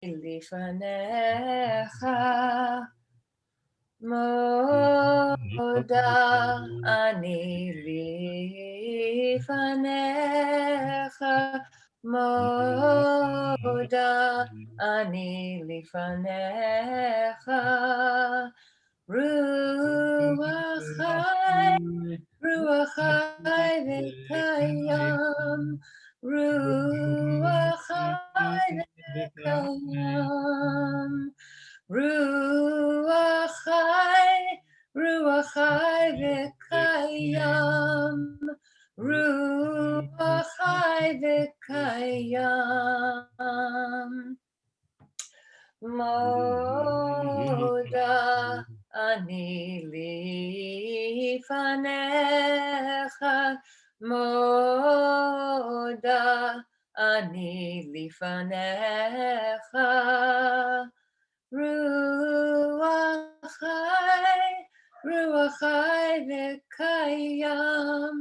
lifanecha moda ani lifanecha moda ani lifanecha Ruach Hai V'Kayam Ruach Hai V'Kayam Ruach Hai V'Kayam Ruach Hai V'Kayam Moda ani lifanecha Moda ani lifanecha Ruach Hai V'Kayam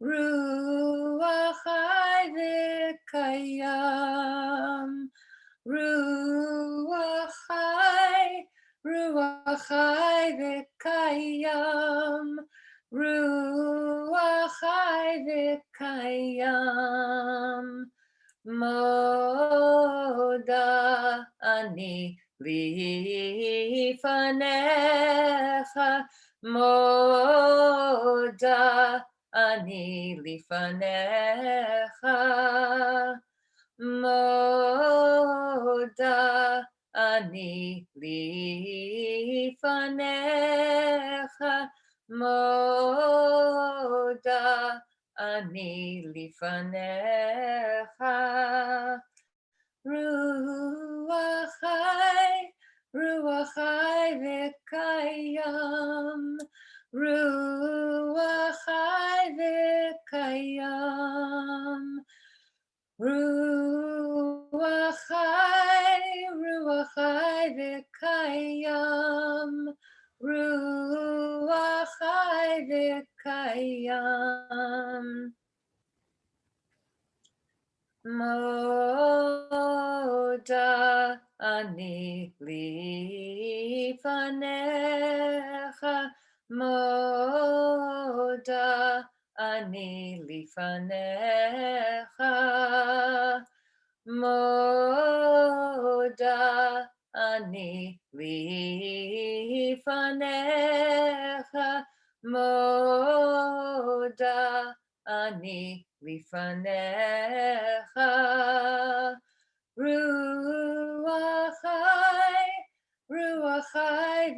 Ruach Hai V'Kayam Ruach Hai V'Kayam Ruach Hai V'Kayam Moda ani lifanecha Moda ani lifanecha Moda ani lifanecha Moda ani lifanecha Ruach Hai V'Kayam Ruach Hai V'Kayam Ruach Hai V'Kayam Ruach Hai V'Kayam Moda ani lifanecha Moda ani lifanecha Moda ani lifanecha Moda ani lifanecha Ruach Hai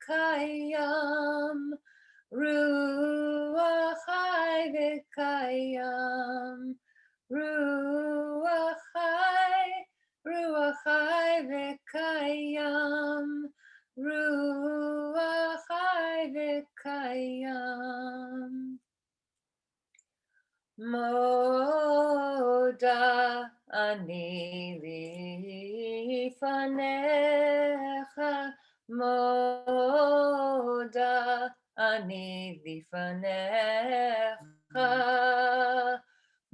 V'Kayam Ruach Hai V'Kayam Ruach Hai V'Kayam Ruach Hai V'Kayam Moda ani lifanecha Moda ani lifanecha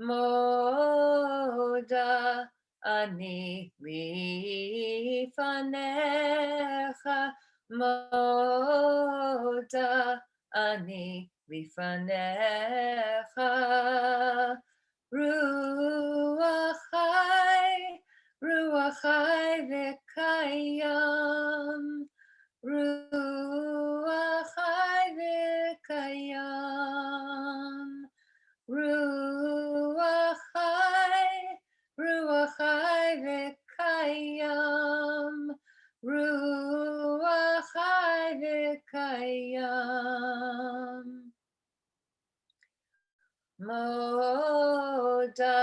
Moda ani lifanecha Moda ani lifanecha Ruach Hai V'Kayam Ruach Hai V'Kayam Ruach Hai V'Kayam Ruach Hai V'Kayam Moda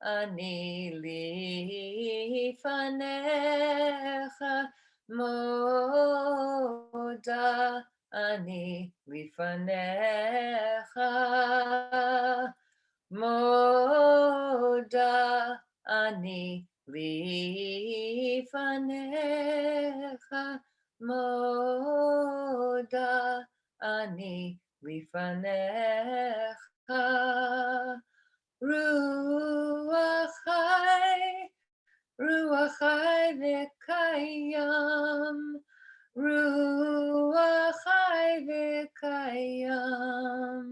ani lifanecha Moda ani lifanecha Moda ani lifanecha Moda ani lifanecha Ruach Ruach Hai V'Kayam, Ruach Hai V'Kayam,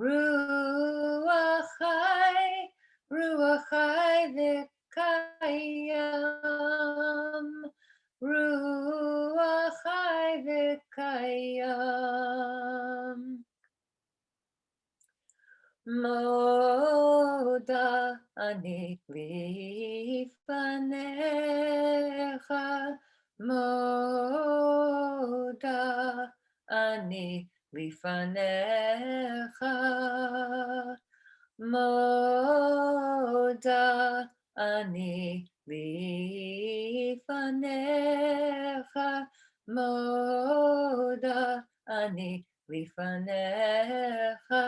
Ruach Hai, Ruach Hai V'Kayam, Ruach Hai V'Kayam. Moda ani lifanecha, moda ani lifanecha, moda ani lifanecha, moda ani lifanecha.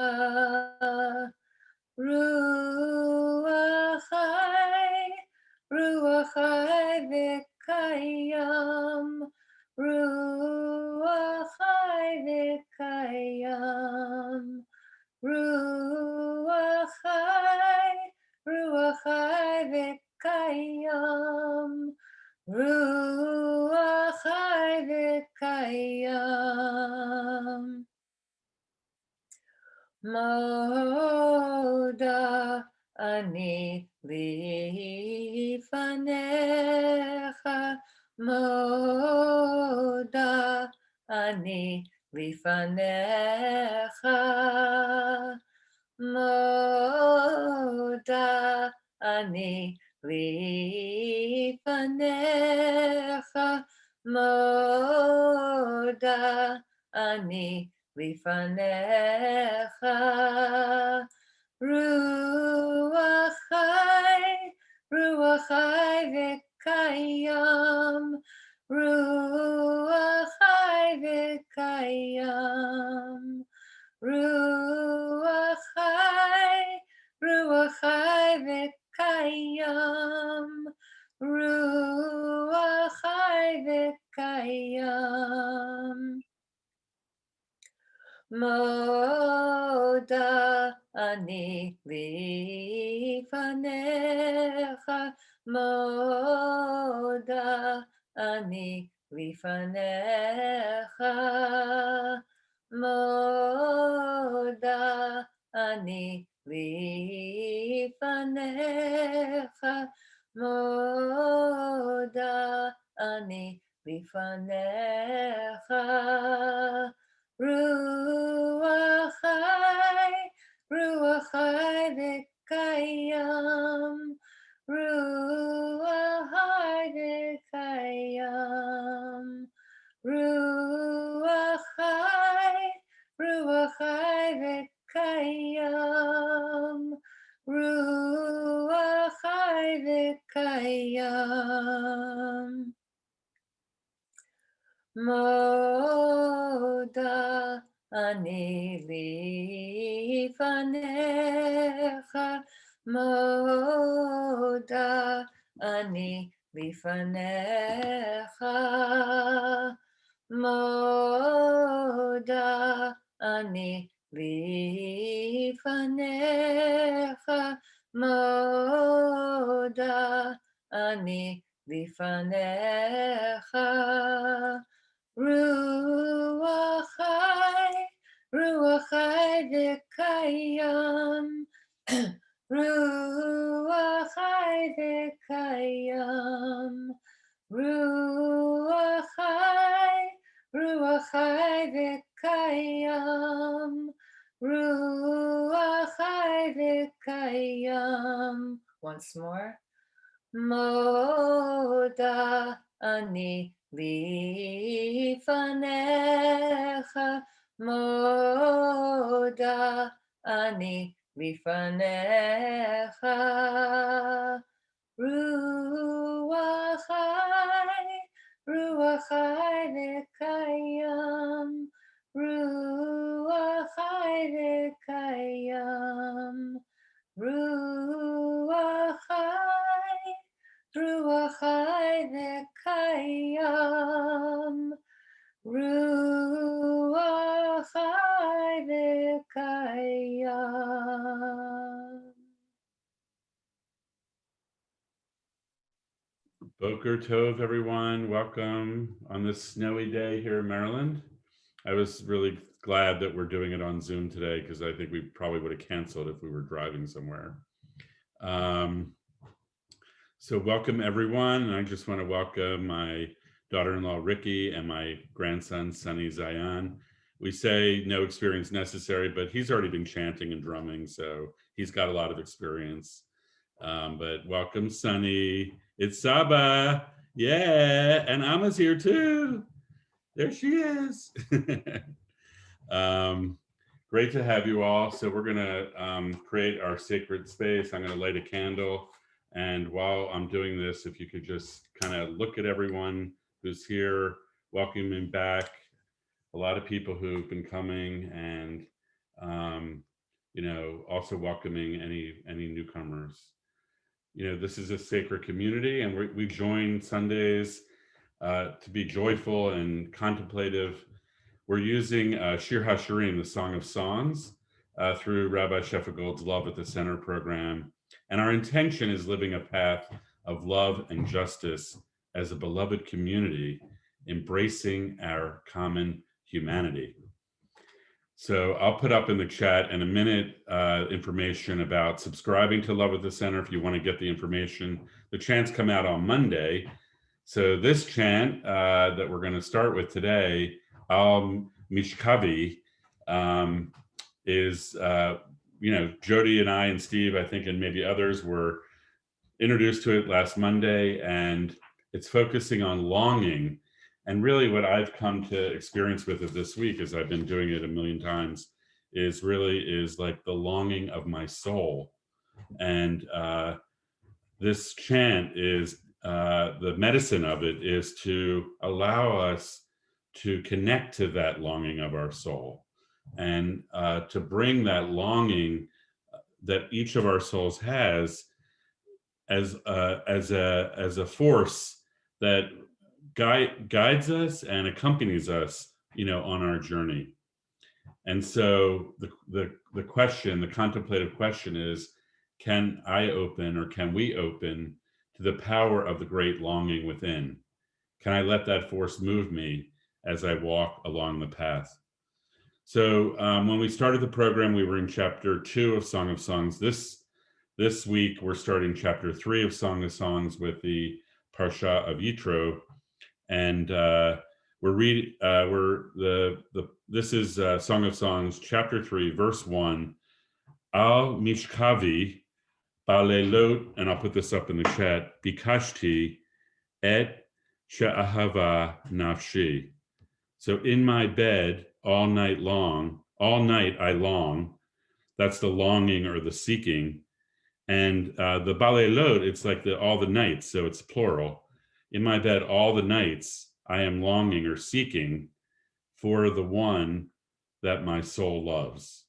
Ruach Hai, Ruach Hai V'Kayam, Ruach Hai V'Kayam, Ruach Hai, Ruach Hai V'Kayam, Ruach Hai V'Kayam. Moda ani lifanecha, moda ani lifanecha, moda ani lifanecha, moda ani lifanecha, Ruach Hai, Ruach Hai V'Kayam, Ruach Hai V'Kayam, Ruach Hai, Ruach Hai V'Kayam, Ruach Hai V'Kayam. Moda ani lifanecha, moda ani lifanecha, moda ani lifanecha, moda ani lifanecha. Ruach Hai, Ruach Hai V'Kayam, Ruach Hai V'Kayam, Ruach Hai, Ruach Hai V'Kayam, Ruach Hai V'Kayam. Moda ani lifanecha, moda ani lifanecha, moda ani lifanecha, moda ani lifanecha. Ruach Hai, Ruach Hai V'Kayam, Ruach Hai V'Kayam, Ruach Hai, Ruach Hai V'Kayam, Ruach Hai V'Kayam. Once more. Moda ani lifanecha, moda ani lifanecha, Ruach Hai, Ruach Hai V'Kayam, Ruach Hai V'Kayam, Ruach Hai, Ruach Hai V'Kayam, Ruach Hai V'Kayam. Boker Tov, everyone. Welcome on this snowy day here in Maryland. I was really glad that we're doing it on Zoom today because I think we probably would have canceled if we were driving somewhere. Um, so, welcome everyone. And I just want to welcome my daughter-in-law Ricky and my grandson Sonny Zion. We say no experience necessary, but he's already been chanting and drumming, so he's got a lot of experience. But welcome, Sonny. It's Saba. Yeah, and Amma's here too. There she is. um, Great to have you all. So we're gonna create our sacred space. I'm gonna light a candle. And while I'm doing this, if you could just kind of look at everyone who's here, welcoming back a lot of people who've been coming, and um, also welcoming any newcomers. This is a sacred community, and we join Sundays to be joyful and contemplative. We're using Shir HaShirim, the Song of Songs, through Rabbi Sheffigold's Love at the Center program. And our intention is living a path of love and justice as a beloved community, embracing our common humanity. So I'll put up in the chat in a minute information about subscribing to Love at the Center if you want to get the information. The chants come out on Monday. So this chant that we're going to start with today, Al Mishkavi, is, Jody and I and Steve, I think, and maybe others were introduced to it last Monday, and it's focusing on longing. And really, what I've come to experience with it this week, as I've been doing it a million times, is like the longing of my soul. And this chant is the medicine of it is to allow us to connect to that longing of our soul, and to bring that longing that each of our souls has as a force that guides us and accompanies us, on our journey. And so the question, the contemplative question is, can I open, or can we open to the power of the great longing within? Can I let that force move me as I walk along the path? So when we started the program, we were in chapter 2 of Song of Songs. This week, we're starting chapter 3 of Song of Songs with the Parsha of Yitro, and this is Song of Songs, chapter 3, verse 1. Al mishkavi balelot, and I'll put this up in the chat. Bikashti et she'ahava nafshi. So in my bed all night I long. That's the longing or the seeking. And the balelot, it's like all the nights, so it's plural. In my bed all the nights I am longing or seeking for the one that my soul loves.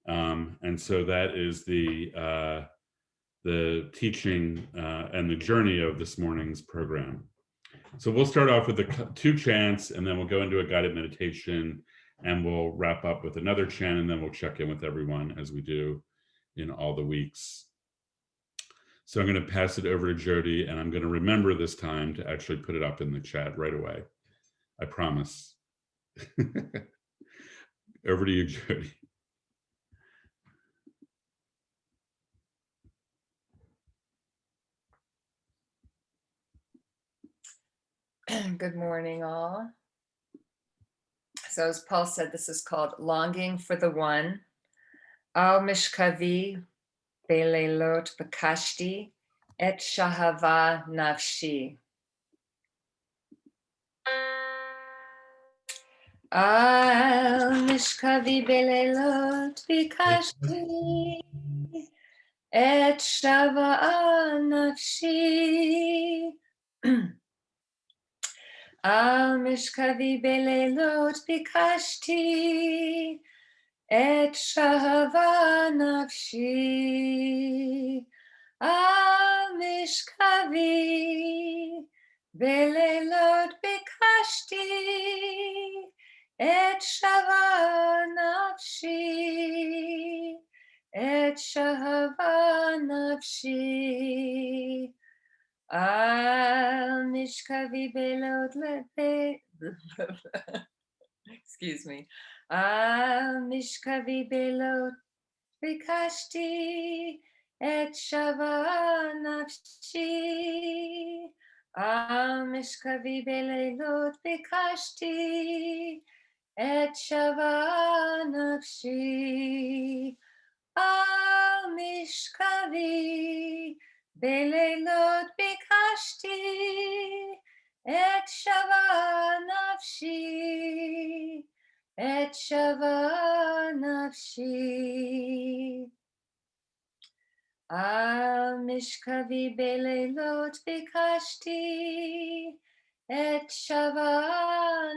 And so that is the teaching and the journey of this morning's program. So we'll start off with the 2 chants, and then we'll go into a guided meditation, and we'll wrap up with another chant, and then we'll check in with everyone as we do in all the weeks. So I'm going to pass it over to Jody, and I'm going to remember this time to actually put it up in the chat right away. I promise. Over to you, Jody. Good morning, all. So as Paul said, this is called Longing for the One. Al mishkavi belelot bakashti et shahava nafshi. Al mishkavi belelot bakashti et shahava nafshi. Al mishkavi belelot bikashti et shahava nafshi. Al mishkavi belelot bikashti et shahava nafshi. Et shahava nafshi. Al mishkavi belot lebe. Excuse me. Al mishkavi belot bikashti et shava nafshi. Al mishkavi belot bikashti et shava nafshi. Al mishkavi belelot bikashti et shava nafshi, et shava nafshi. Al mishkavi belelot bikashti et shava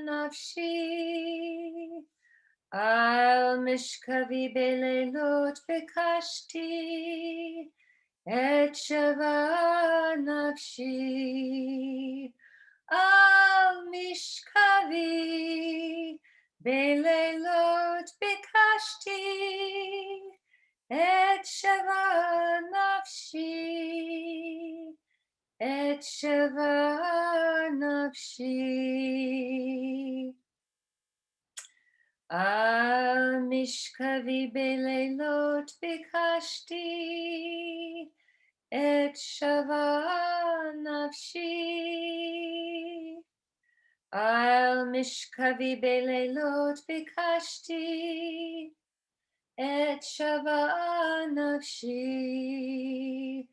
nafshi. Al mishkavi belelot bikashti et shava nafshi. Al mishkavi belelot bikashti et shava nafshi. Et shava nafshi. Al mishkavi belelot bikashti et shava nafshi. Al mishkavi belelot bikashti et shava nafshi.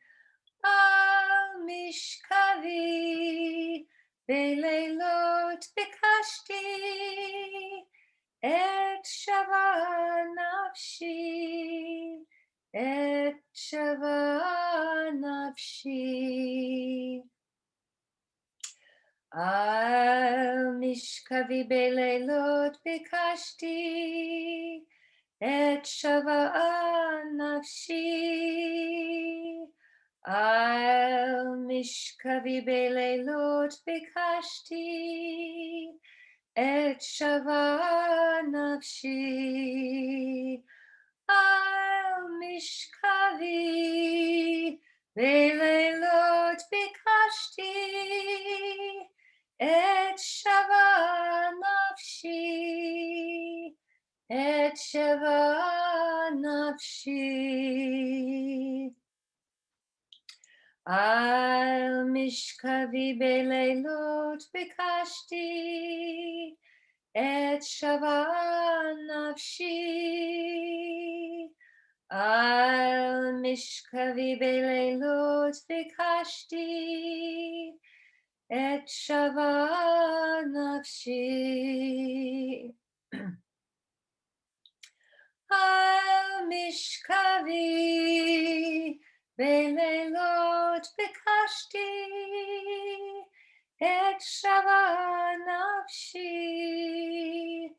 Al mishkavi belelot bikashti et shava nafshi, et shava nafshi. Al mishkavi belelot bikashti et shava nafshi. Al mishkavi belelot bikashti et shava nafshi. Al mishkavi belelot bikashti et shava nafshi, et shava nafshi. Al mishkavi belelot bikashti et shava nafshi. Al mishkavi belelot bikashti et shava nafshi. Al mishkavi belelot bikashti et shava nafshi,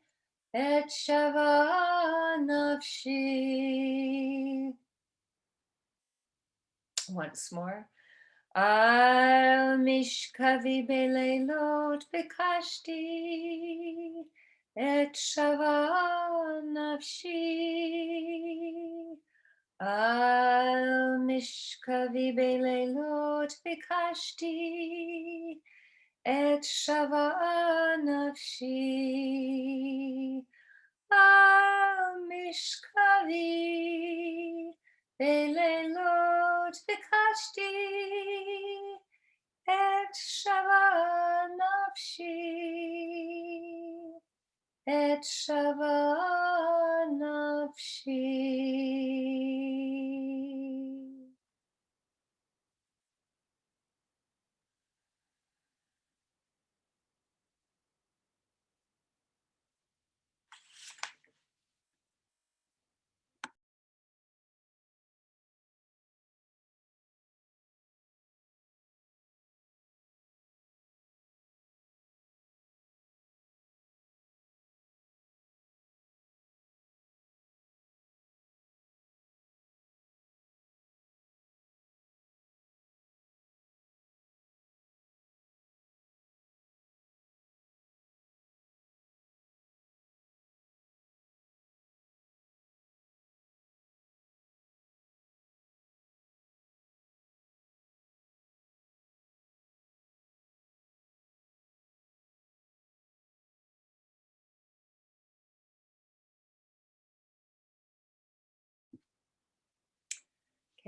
et shava nafshi. Once more. Al mishkavi belelot bikashti et shava nafshi. Al mishkavi belelot bikashti et shava nafshi. Al mishkavi belelot bikashti et shava nafshi, et shava nafshi.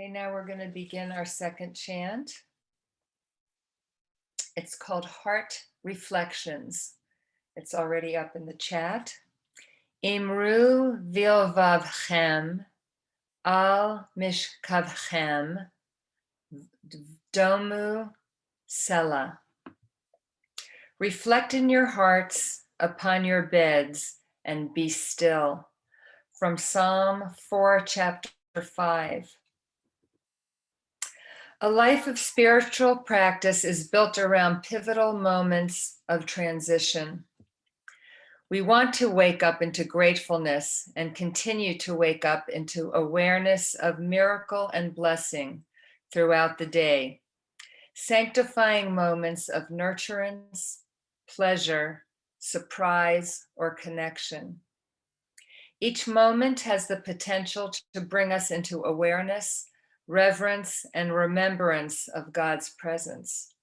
Okay, now we're going to begin our second chant. It's called Heart Reflections. It's already up in the chat. Imru vilvavchem al mishkavchem domu sela. Reflect in your hearts upon your beds and be still. From Psalm 4, chapter 5. A life of spiritual practice is built around pivotal moments of transition. We want to wake up into gratefulness and continue to wake up into awareness of miracle and blessing throughout the day, sanctifying moments of nurturance, pleasure, surprise, or connection. Each moment has the potential to bring us into awareness, reverence, and remembrance of God's presence.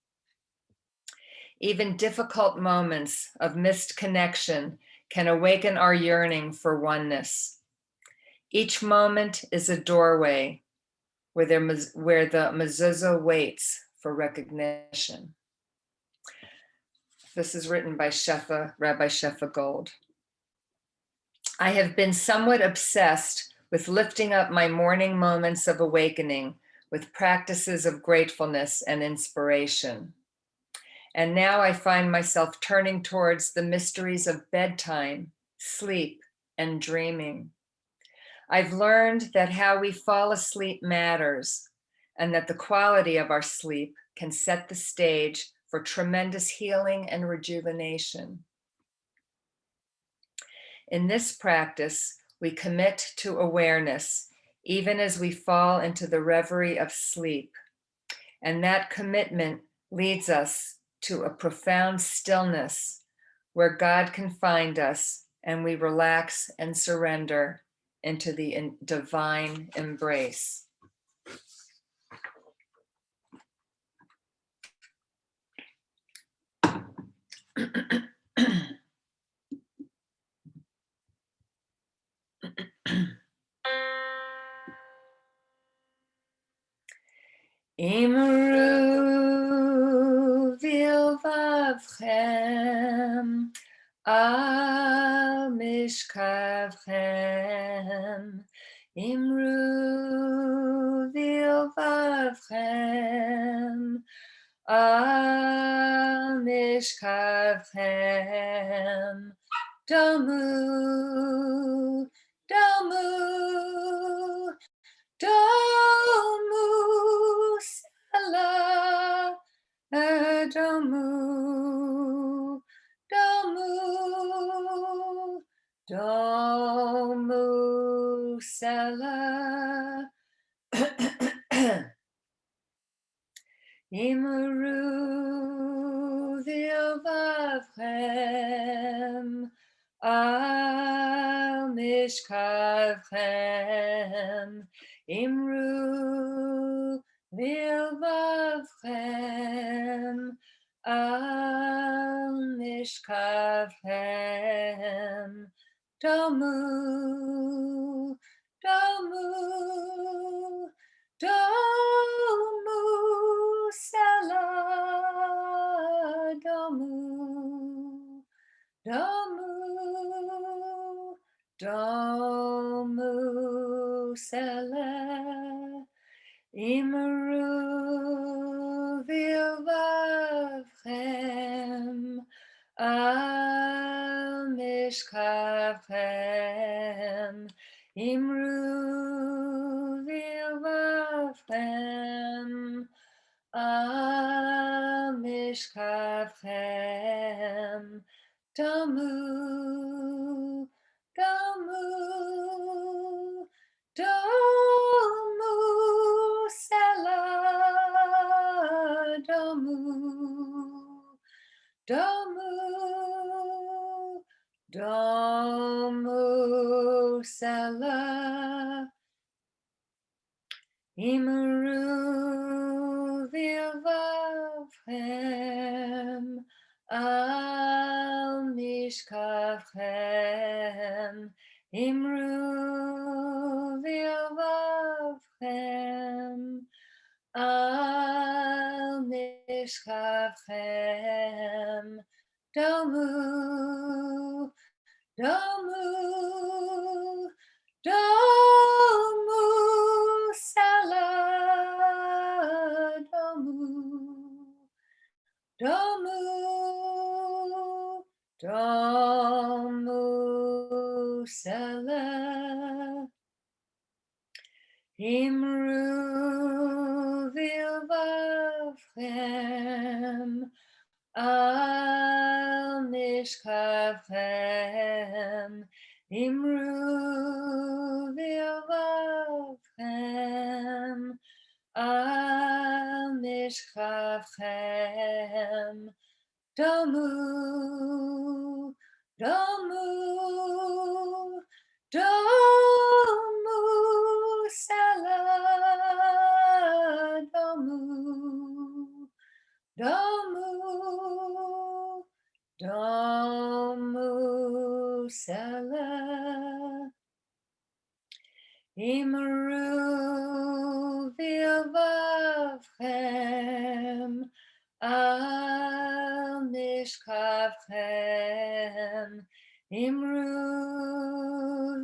Even difficult moments of missed connection can awaken our yearning for oneness. Each moment is a doorway where the mezuzah waits for recognition. This is written by Rabbi Shefa Gold. I have been somewhat obsessed with lifting up my morning moments of awakening with practices of gratefulness and inspiration. And now I find myself turning towards the mysteries of bedtime, sleep, and dreaming. I've learned that how we fall asleep matters, and that the quality of our sleep can set the stage for tremendous healing and rejuvenation. In this practice, we commit to awareness, even as we fall into the reverie of sleep. And that commitment leads us to a profound stillness where God can find us and we relax and surrender into the divine embrace. Imru vilvavchem al mishkavchem. Imru vilvavchem al mishkavchem. Domu, domu, domu sela, domu, domu, domu sela. Imru vilvavchem al mishkavchem. Imru vilvavchem al mishkavchem. Domu, domu, domu sela, domu, domu, domu sela. Imru vilvavchem al mishkavchem. Imru vilvavchem al mishkavchem. Domu, domu, domu sela, domu, domu, domu sela. Imru vilvavchem al mishkavchem. Imru vilvavchem mishkavchem, domu, domu, domu, sela, domu, domu, domu, sela. Imru vilvavchem al mishkavchem. Imru vilvavchem al mishkavchem. Domu, domu, domu, sela, domu, domu, domu, sela. Imru vilvavchem al mishkavchem. Imru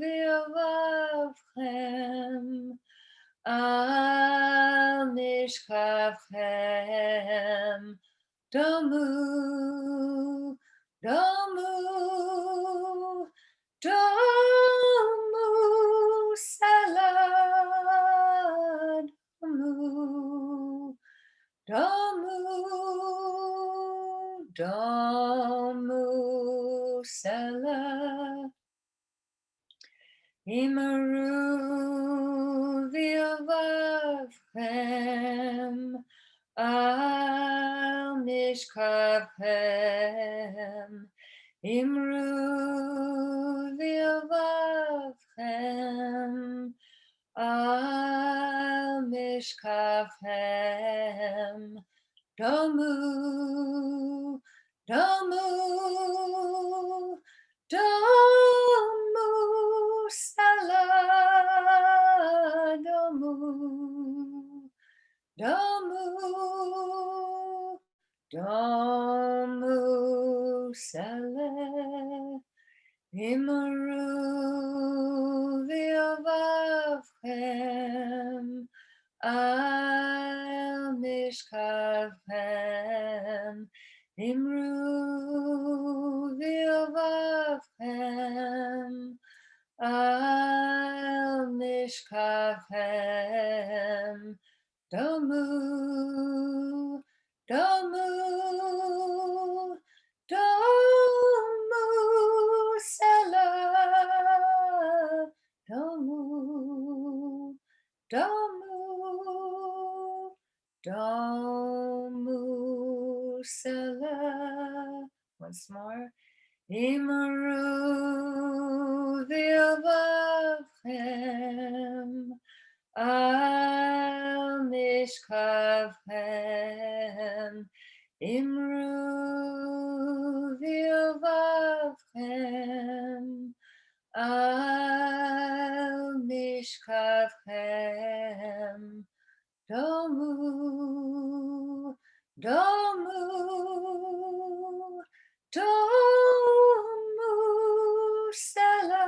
vilvavchem al mishkavchem. Domu, domu, domu, sela, domu, domu, domu, sela. Imru vilvavchem al mishkavchem. Imru vilvavchem al mishkavchem. Domu, domu, domu, sela, domu, domu, domu, sela. Imru vilvavchem al mishkavchem. Imru vilvavchem al mishkavchem. Domu, domu, domu, sela, domu, domu, domu, sela. Once more. Imru vilvavchem al mishkavchem. Imru vilvavchem al mishkavchem. Domu, domu, domu, sela,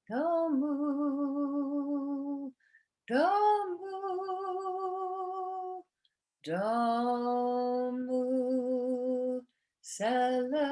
domu, domu, domu, sela.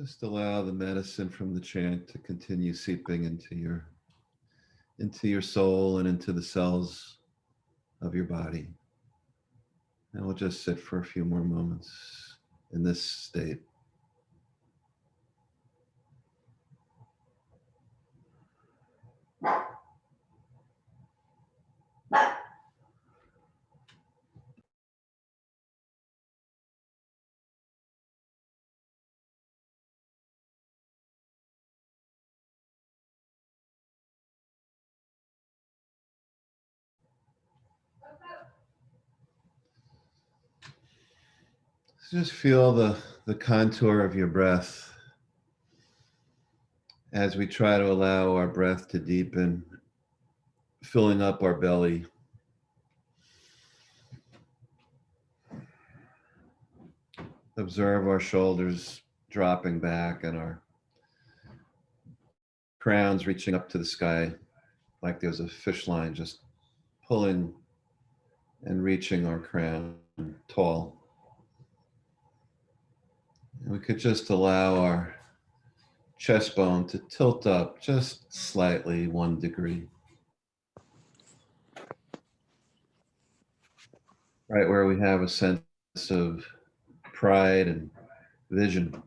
Just allow the medicine from the chant to continue seeping into your soul and into the cells of your body. And we'll just sit for a few more moments in this state. Just feel the contour of your breath as we try to allow our breath to deepen, filling up our belly. Observe our shoulders dropping back and our crowns reaching up to the sky like there's a fish line just pulling and reaching our crown tall. And we could just allow our chest bone to tilt up just slightly 1 degree. Right where we have a sense of pride and vision.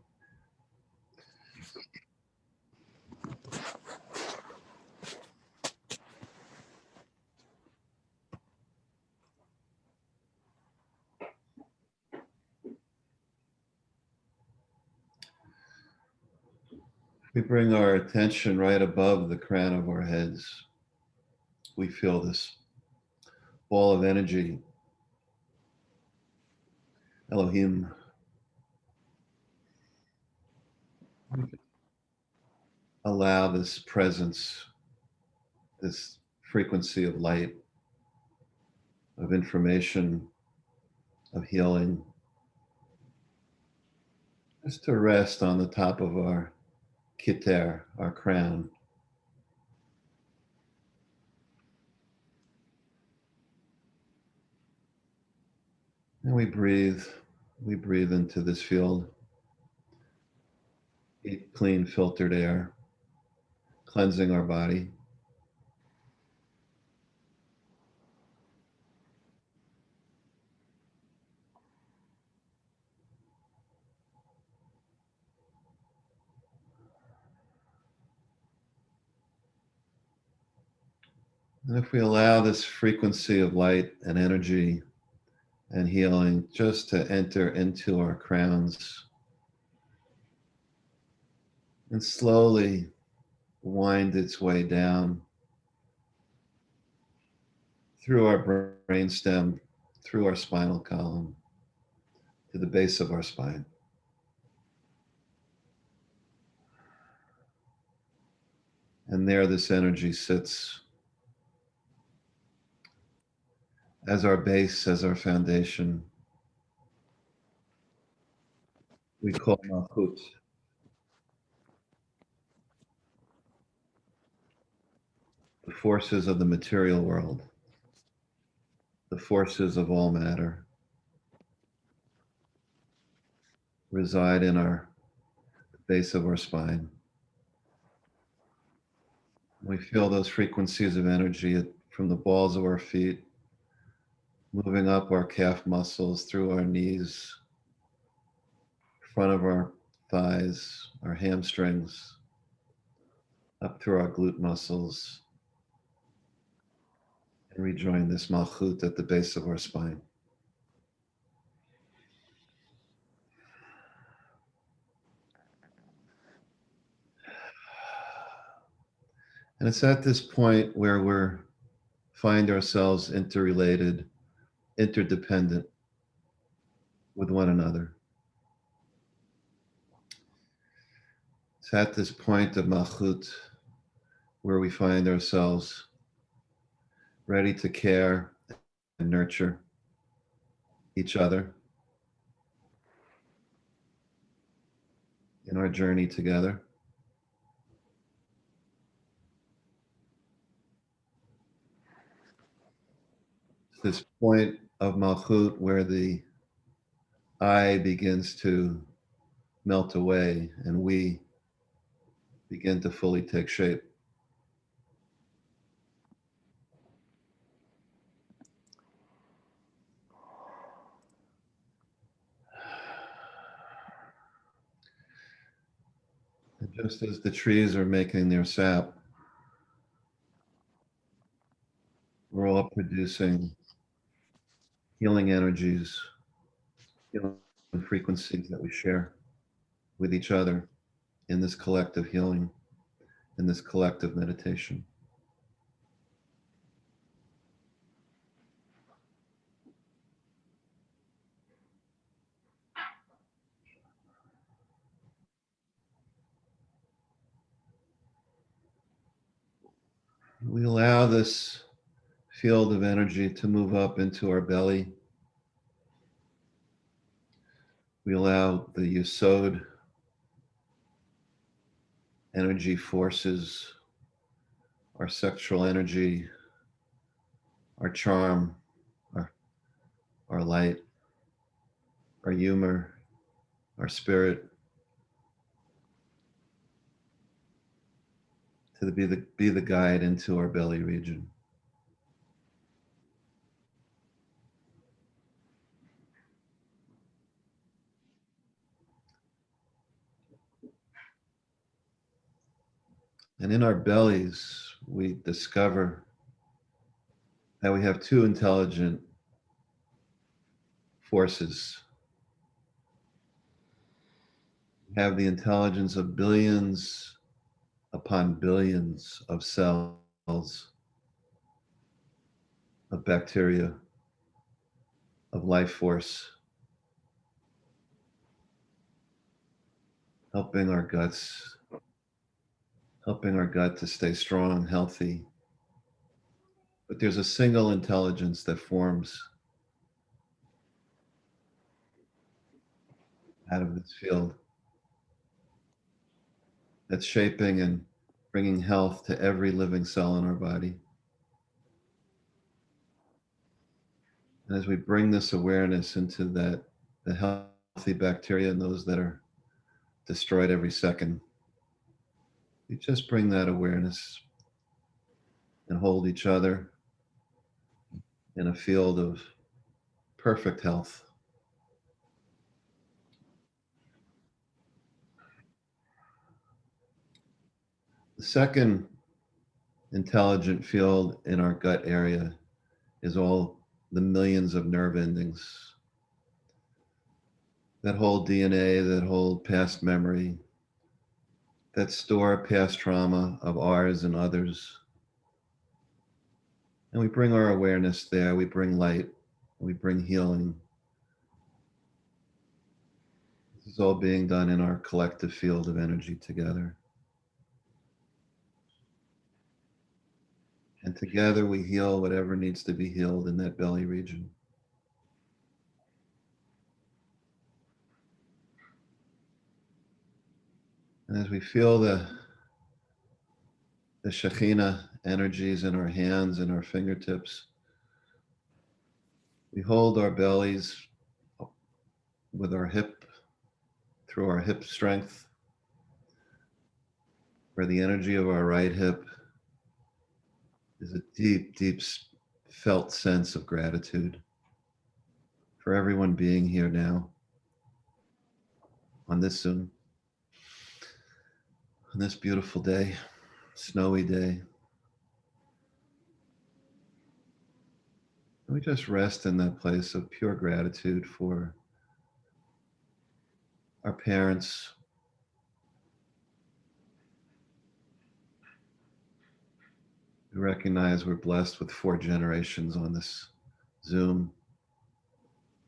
We bring our attention right above the crown of our heads. We feel this ball of energy, Elohim. Allow this presence, this frequency of light, of information, of healing, just to rest on the top of our keter, our crown. And we breathe into this field. Deep, clean, filtered air, cleansing our body. And if we allow this frequency of light and energy and healing just to enter into our crowns and slowly wind its way down through our brainstem, through our spinal column, to the base of our spine. And there this energy sits as our base, as our foundation. We call Malchut. The forces of the material world, the forces of all matter, reside in our base of our spine. We feel those frequencies of energy from the balls of our feet, moving up our calf muscles, through our knees, front of our thighs, our hamstrings, up through our glute muscles, and rejoin this Malchut at the base of our spine. And it's at this point where we find ourselves interrelated, interdependent with one another. It's at this point of Malchut where we find ourselves ready to care and nurture each other in our journey together. It's this point of Malchut where the I begins to melt away and we begin to fully take shape. Just as the trees are making their sap, we're all producing healing energies, healing frequencies that we share with each other in this collective healing, in this collective meditation. We allow this field of energy to move up into our belly. We allow the Yesod energy forces, our sexual energy, our charm, our, our light, our humor, our spirit to be the guide into our belly region. And in our bellies, we discover that we have two intelligent forces. We have the intelligence of billions upon billions of cells, of bacteria, of life force, helping our guts, helping our gut to stay strong, healthy. But there's a single intelligence that forms out of this field that's shaping and bringing health to every living cell in our body. And as we bring this awareness into the healthy bacteria and those that are destroyed every second, we just bring that awareness and hold each other in a field of perfect health. The second intelligent field in our gut area is all the millions of nerve endings that hold DNA, that hold past memory, that store past trauma of ours and others. And we bring our awareness there, we bring light, we bring healing. This is all being done in our collective field of energy together. And together we heal whatever needs to be healed in that belly region. And as we feel the Shekhinah energies in our hands and our fingertips, we hold our bellies with our hip, through our hip strength, where the energy of our right hip is a deep, deep felt sense of gratitude for everyone being here now on this Zoom, on this beautiful day, snowy day. And we just rest in that place of pure gratitude for our parents, we recognize we're blessed with 4 generations on this Zoom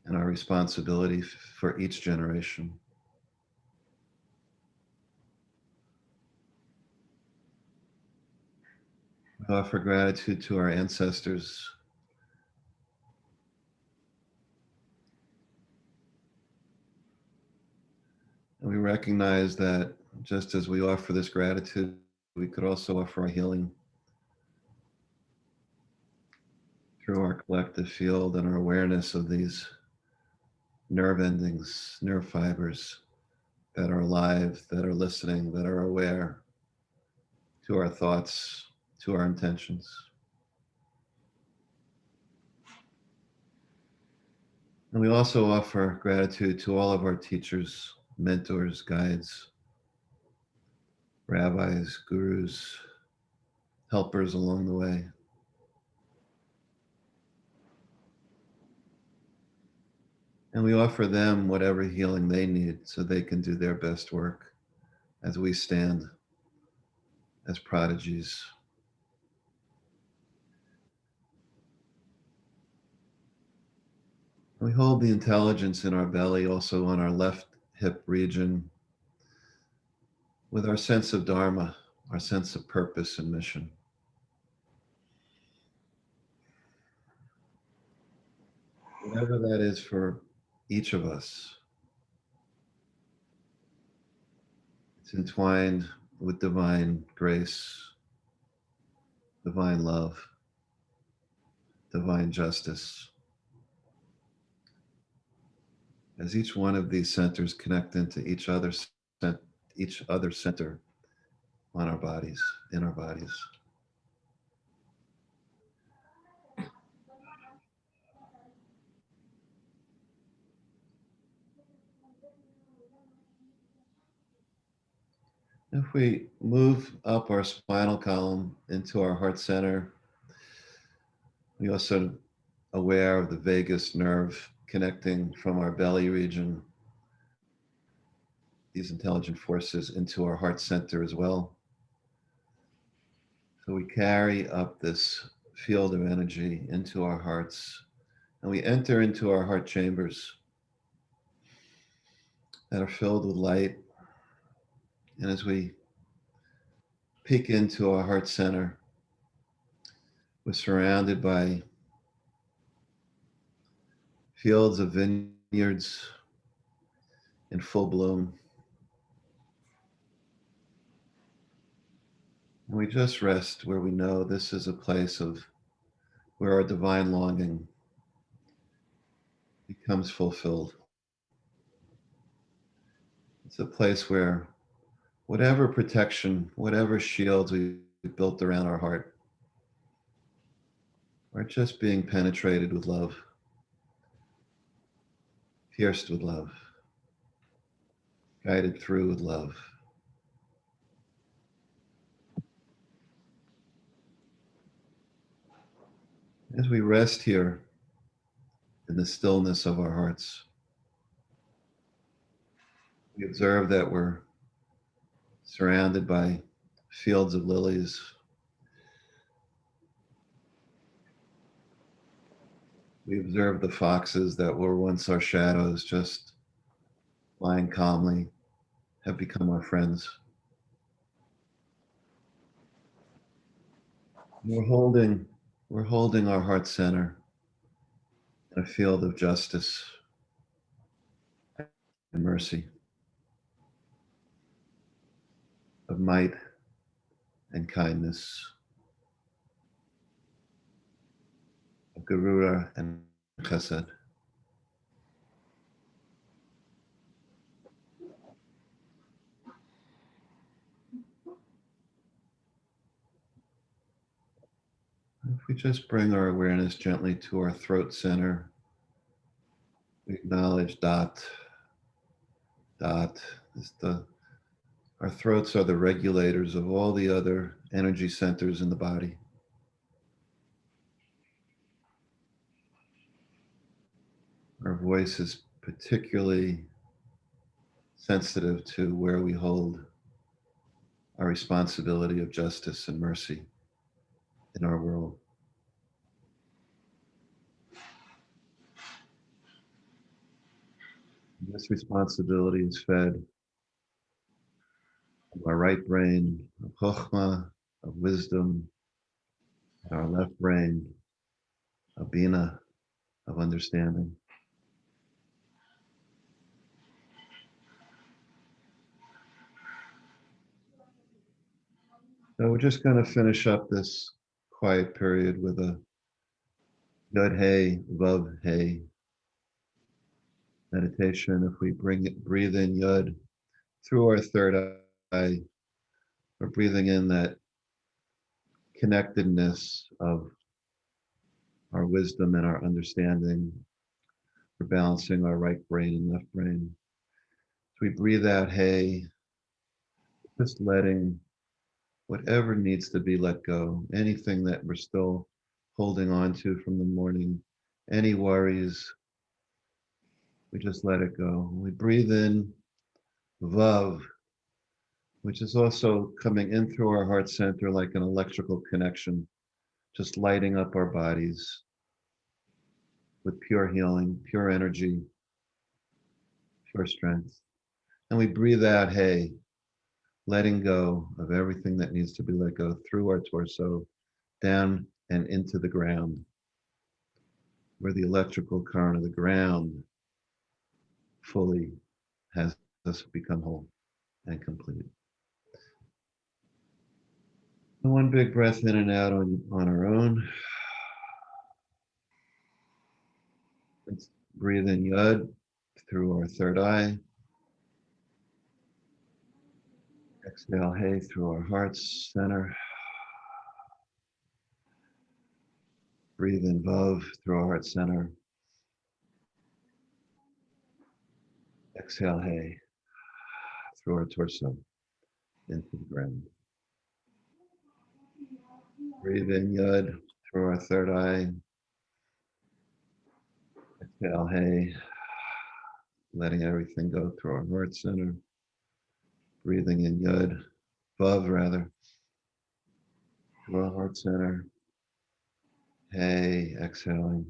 and our responsibility for each generation. We offer gratitude to our ancestors. And we recognize that just as we offer this gratitude, we could also offer our healing through our collective field and our awareness of these nerve endings, nerve fibers that are alive, that are listening, that are aware to our thoughts, to our intentions. And we also offer gratitude to all of our teachers, mentors, guides, rabbis, gurus, helpers along the way. And we offer them whatever healing they need so they can do their best work as we stand as prodigies. We hold the intelligence in our belly, also on our left hip region, with our sense of Dharma, our sense of purpose and mission. Whatever that is for each of us, it's entwined with divine grace, divine love, divine justice. As each one of these centers connect into each other center on our bodies, in our bodies. If we move up our spinal column into our heart center, we also aware of the vagus nerve connecting from our belly region, these intelligent forces into our heart center as well. So we carry up this field of energy into our hearts, and we enter into our heart chambers that are filled with light. And as we peek into our heart center, we're surrounded by fields of vineyards in full bloom. And we just rest where we know this is a place of where our divine longing becomes fulfilled. It's a place where whatever protection, whatever shields we built around our heart are just being penetrated with love, pierced with love, guided through with love. As we rest here in the stillness of our hearts, we observe that we're surrounded by fields of lilies. We observe the foxes that were once our shadows, just lying calmly, have become our friends. We're holding our heart center in a field of justice and mercy, of might and kindness, of Garura and Chesed. If we just bring our awareness gently to our throat center, we acknowledge dot, dot. Our throats are the regulators of all the other energy centers in the body. Our voice is particularly sensitive to where we hold our responsibility of justice and mercy in our world. This responsibility is fed from our right brain of chokhmah, of wisdom, and our left brain of bina, of understanding. So we're just going to finish up this quiet period with a Yud Hey, Vav Hey meditation. If we breathe in Yud through our third eye, we're breathing in that connectedness of our wisdom and our understanding. We're balancing our right brain and left brain. So we breathe out Hey, Just letting whatever needs to be let go, anything that we're still holding on to from the morning, any worries, we just let it go. We breathe in Vav, which is also coming in through our heart center like an electrical connection, just lighting up our bodies with pure healing, pure energy, pure strength. And we breathe out, hey, letting go of everything that needs to be let go through our torso, down and into the ground, where the electrical current of the ground fully has us become whole and complete. And one big breath in and out on our own. Let's breathe in Yud through our third eye. Exhale, Hey, through our heart center. Breathe in Vav through our heart center. Exhale, Hey, through our torso into the ground. Breathe in Yud through our third eye. Exhale, Hey, letting everything go through our heart center. Breathing in Yud, Vav rather, through our heart center. Hey, exhaling.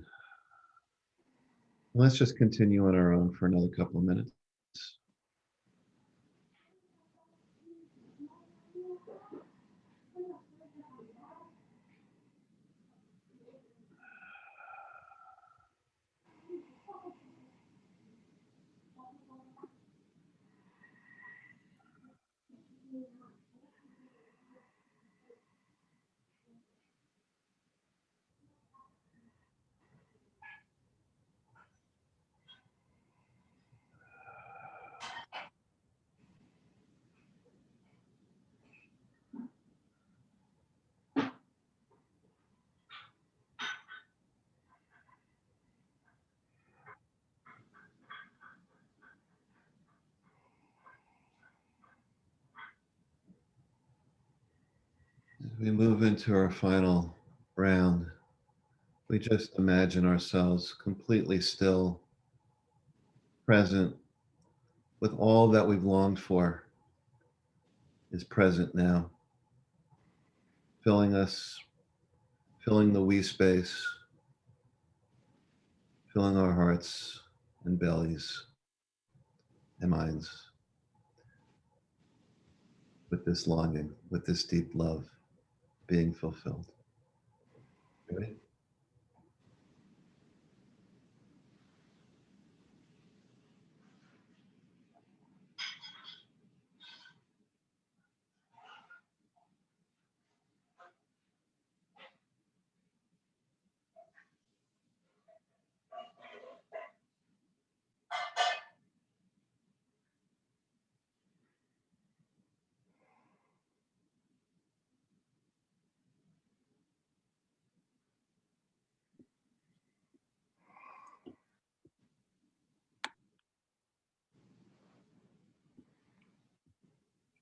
Let's just continue on our own for another couple of minutes. As we move into our final round, we just imagine ourselves completely still, present, with all that we've longed for is present now, filling us, filling the we space, filling our hearts and bellies and minds with this longing, with this deep love being fulfilled. Ready?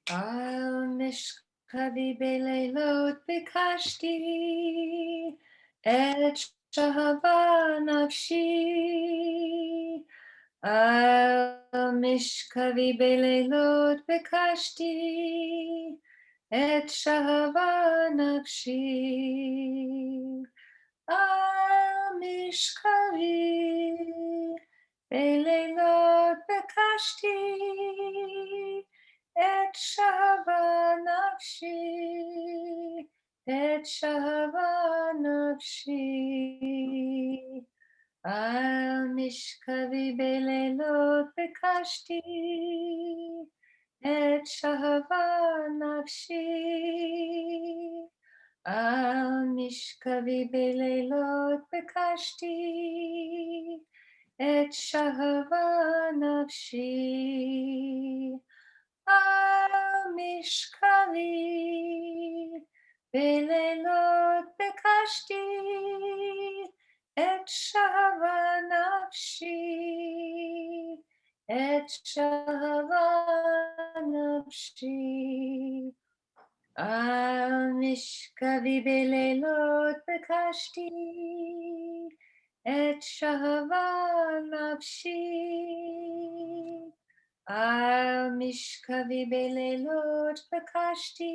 Al mishkavi beleilot bikashti et shahava nafshi. Al mishkavi beleilot bikashti et shahava nafshi. Al mishkavi beleilot bikashti et shahava nafshi, et shahava nafshi. Al mishkavi beleilot bikashti, et shahava nafshi. Al mishkavi beleilot bikashti, et shahava nafshi. Al mishkavi beleilot bikashti et shahava nafshi et shahava nafshi. Al mishkavi belelot bekashti. Et shahava nafshi. Al mishkavi belelot bekashti.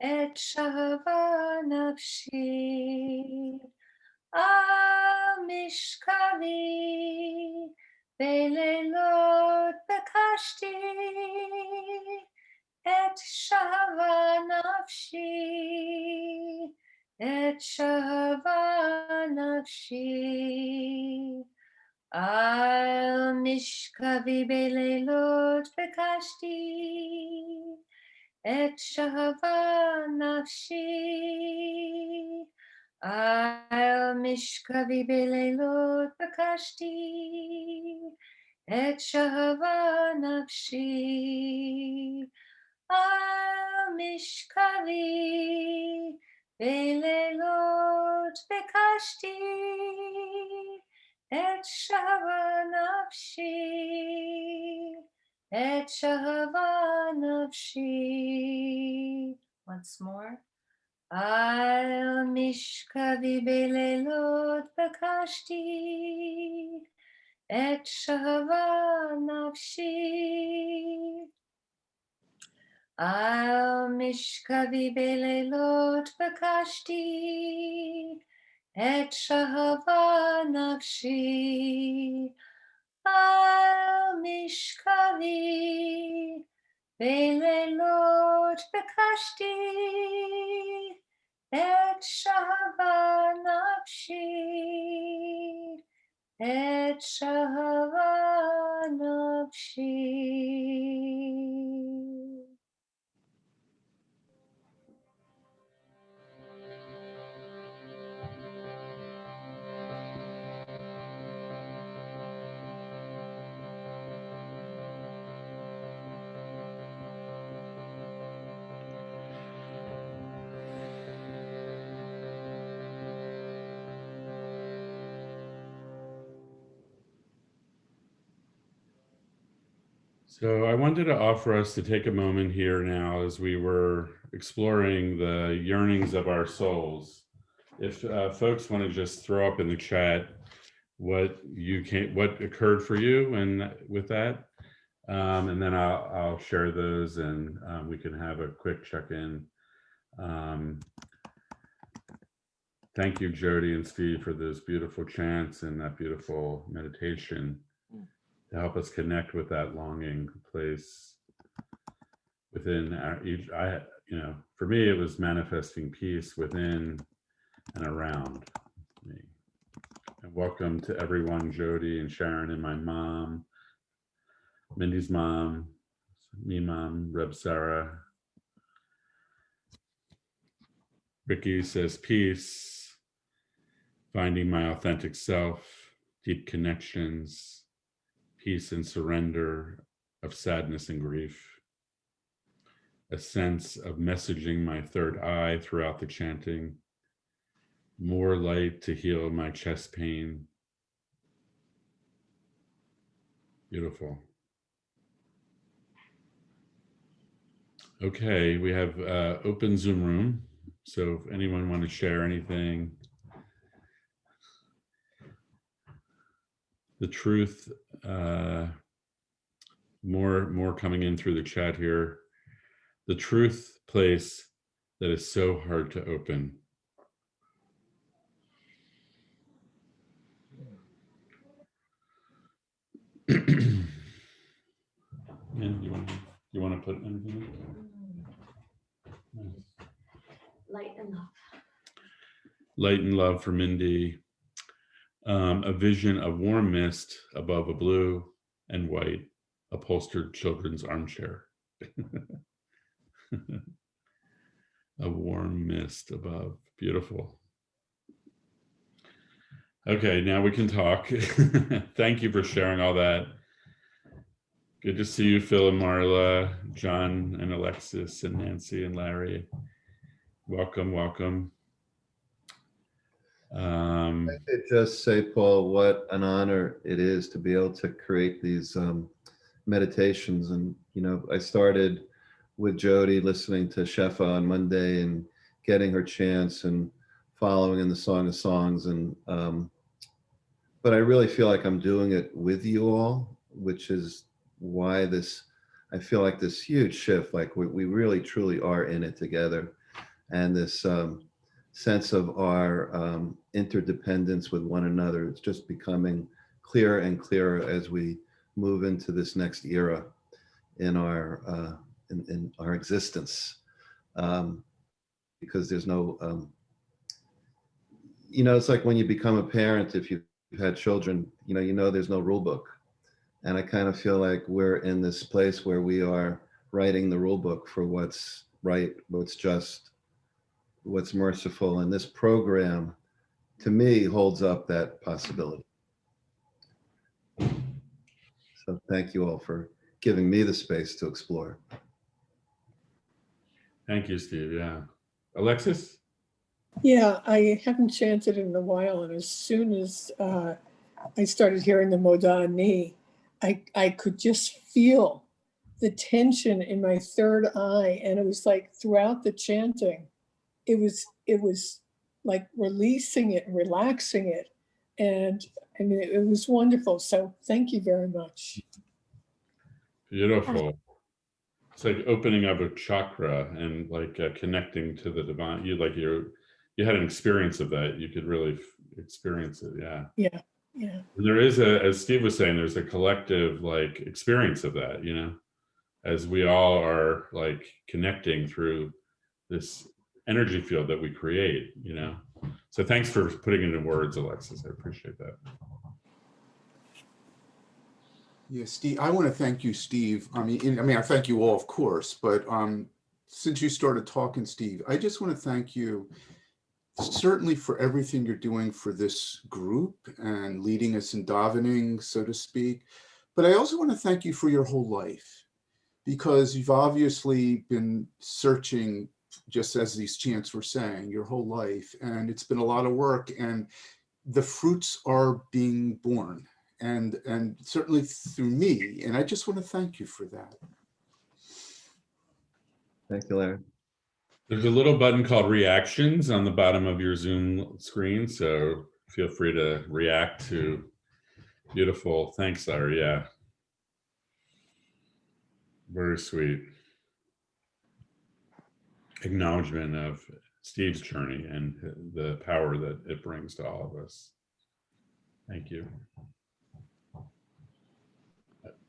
Et shahava nafshi. Al mishkavi belelot bekashti. Et shahava nafshi. Et shahava nafshi. Al mishkavi belelot bekashti. Et shahava nafshi. Al mishkavi belelot bekashti. Et shahava nafshi. Al mishkavi belelot bekashti. Et shahava nafshi. Et shahava nafshi. Once more. Al mishkavi belelot bekashti. Et shahava nafshi. Al mishkavi belelot bekashti. Et shahava nafshi. Al mishkavi belelot bekashti. Et shahava nafshi. Et shahava nafshi. So I wanted to offer us to take a moment here now as we were exploring the yearnings of our souls. If folks want to just throw up in the chat what occurred for you, and with that, and then I'll share those, and we can have a quick check-in. Thank you, Jody and Steve, for those beautiful chants and that beautiful meditation to help us connect with that longing place within our each. For me, it was manifesting peace within and around me. And welcome to everyone, Jody and Sharon and my mom, Mindy's mom, me mom, Reb Sarah. Ricky says peace, finding my authentic self, deep connections, peace and surrender of sadness and grief, a sense of messaging my third eye throughout the chanting, more light to heal my chest pain. Beautiful. Okay, we have open Zoom room. So if anyone want to share anything, the truth, more coming in through the chat here. The truth place that is so hard to open. You want to put anything in? Nice. Light and love. Light and love for Mindy. A vision of warm mist above a blue and white upholstered children's armchair. A warm mist above. Beautiful. Okay, now we can talk. Thank you for sharing all that. Good to see you, Phil and Marla, John and Alexis and Nancy and Larry. Welcome, welcome. I could just say, Paul, what an honor it is to be able to create these meditations. And, I started with Jody listening to Shefa on Monday and getting her chants and following in the Song of Songs. And, but I really feel like I'm doing it with you all, which is why I feel like this huge shift, like we really truly are in it together. And this sense of our interdependence with one another, it's just becoming clearer and clearer as we move into this next era in our existence. Because there's no, it's like when you become a parent, if you've had children, there's no rule book. And I kind of feel like we're in this place where we are writing the rule book for what's right, what's just, what's merciful. And this program, to me, holds up that possibility. So thank you all for giving me the space to explore. Thank you, Steve. Yeah. Alexis? Yeah, I haven't chanted in a while, and as soon as I started hearing the Moda Ni, I could just feel the tension in my third eye, and it was like throughout the chanting, it was like releasing it and relaxing it, and I mean it was wonderful. So thank you very much. Beautiful. It's like opening up a chakra and like connecting to the divine. You had an experience of that. You could really experience it. Yeah. Yeah, yeah. And there is as Steve was saying, there's a collective like experience of that, as we all are like connecting through this energy field that we create, So thanks for putting it in words, Alexis. I appreciate that. Yeah, Steve, I want to thank you, Steve. I mean, I thank you all, of course, but since you started talking, Steve, I just want to thank you certainly for everything you're doing for this group and leading us in davening, so to speak. But I also want to thank you for your whole life, because you've obviously been searching, just as these chants were saying, your whole life. And it's been a lot of work, and the fruits are being born. And certainly through me. And I just want to thank you for that. Thank you, Larry. There's a little button called reactions on the bottom of your Zoom screen. So feel free to react to beautiful. Thanks, Larry. Yeah. Very sweet. Acknowledgement of Steve's journey and the power that it brings to all of us. Thank you.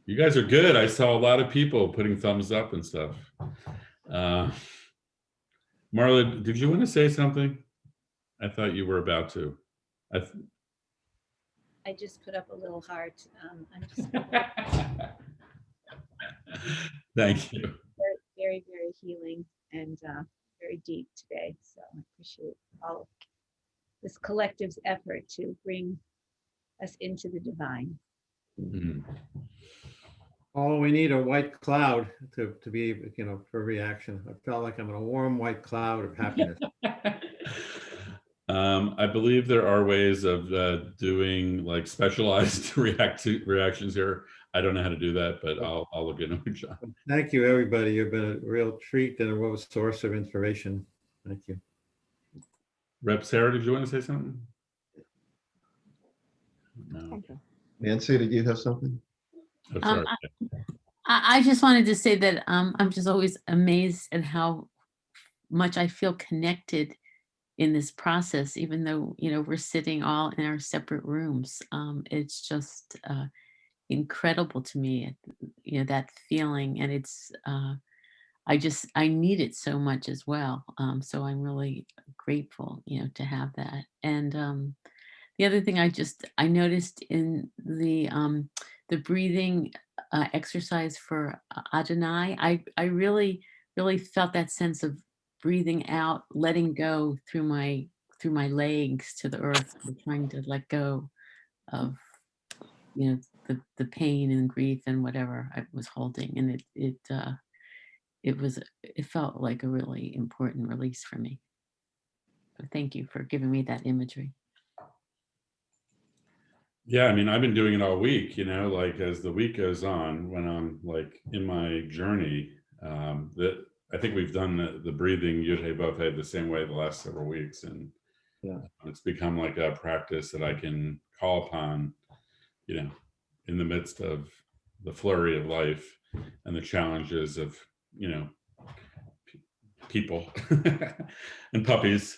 You guys are good. I saw a lot of people putting thumbs up and stuff. Marla, did you want to say something? I thought you were about to. I just put up a little heart. I'm just Thank you. very, very, very healing and very deep today. So I appreciate all of this collective's effort to bring us into the divine. Mm. Oh, we need a white cloud to be, for reaction. I felt like I'm in a warm white cloud of happiness. I believe there are ways of doing like specialized reactions here. I don't know how to do that, but I'll look into it, John. Thank you, everybody. You've been a real treat and a real source of inspiration. Thank you. Rep Sarah, did you want to say something? No. Nancy, did you have something? Oh, sorry. I just wanted to say that I'm just always amazed at how much I feel connected in this process, even though, we're sitting all in our separate rooms. It's just incredible to me, that feeling. And it's, I need it so much as well. So I'm really grateful, to have that. And the other thing I noticed in the breathing exercise for Adonai, I really, really felt that sense of breathing out, letting go through my legs to the earth, trying to let go of, the pain and grief and whatever I was holding. And it felt like a really important release for me. So thank you for giving me that imagery. Yeah, I mean, I've been doing it all week, you know, like as the week goes on, when I'm like in my journey, that I think we've done the breathing Yud-Hey Vav-Hey the same way the last several weeks. And Yeah. it's become like a practice that I can call upon, you know, in the midst of the flurry of life and the challenges of, you know, people and puppies.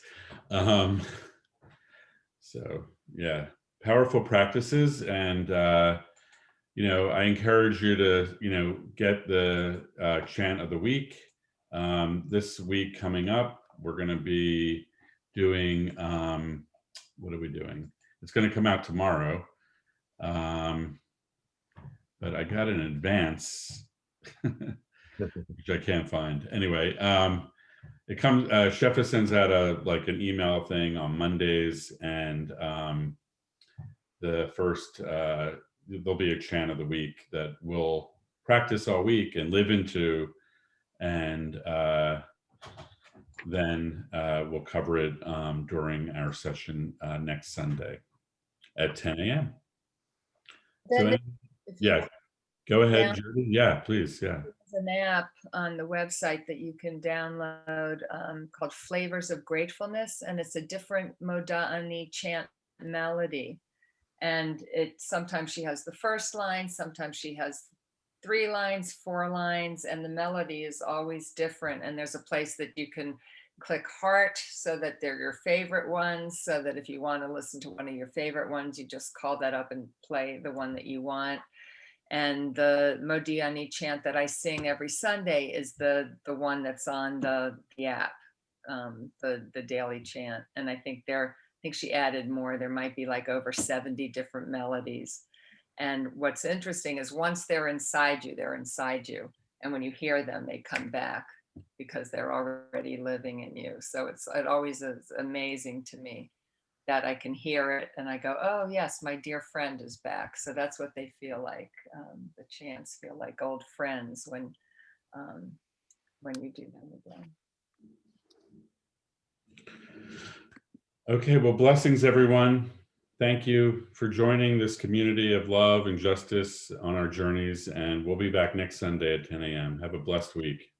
So yeah, powerful practices. And, you know, I encourage you to, you know, get the chant of the week. This week coming up, we're going to be doing, what are we doing? It's going to come out tomorrow. But I got an advance, which I can't find. Anyway, it comes, Shefa sends out an email thing on Mondays, and the first, there'll be a chant of the week that we'll practice all week and live into, and then we'll cover it during our session next Sunday at 10 a.m. So, Then if you yeah, go ahead, down- Judy. Yeah, please. Yeah. There's an app on the website that you can download called Flavors of Gratefulness, and it's a different Moda'ani chant melody. And sometimes she has the first line, sometimes she has 3 lines, 4 lines, and the melody is always different. And there's a place that you can click heart so that they're your favorite ones, so that if you want to listen to one of your favorite ones, you just call that up and play the one that you want. And the Modiani chant that I sing every Sunday is the one that's on the app, the daily chant. And I think she added more. There might be like over 70 different melodies. And what's interesting is once they're inside you, they're inside you. And when you hear them, they come back because they're already living in you. So it always is amazing to me that I can hear it and I go, oh yes, my dear friend is back. So that's what they feel like. The chants feel like old friends when you do them again. Okay, well, blessings, everyone. Thank you for joining this community of love and justice on our journeys. And we'll be back next Sunday at 10 a.m. Have a blessed week.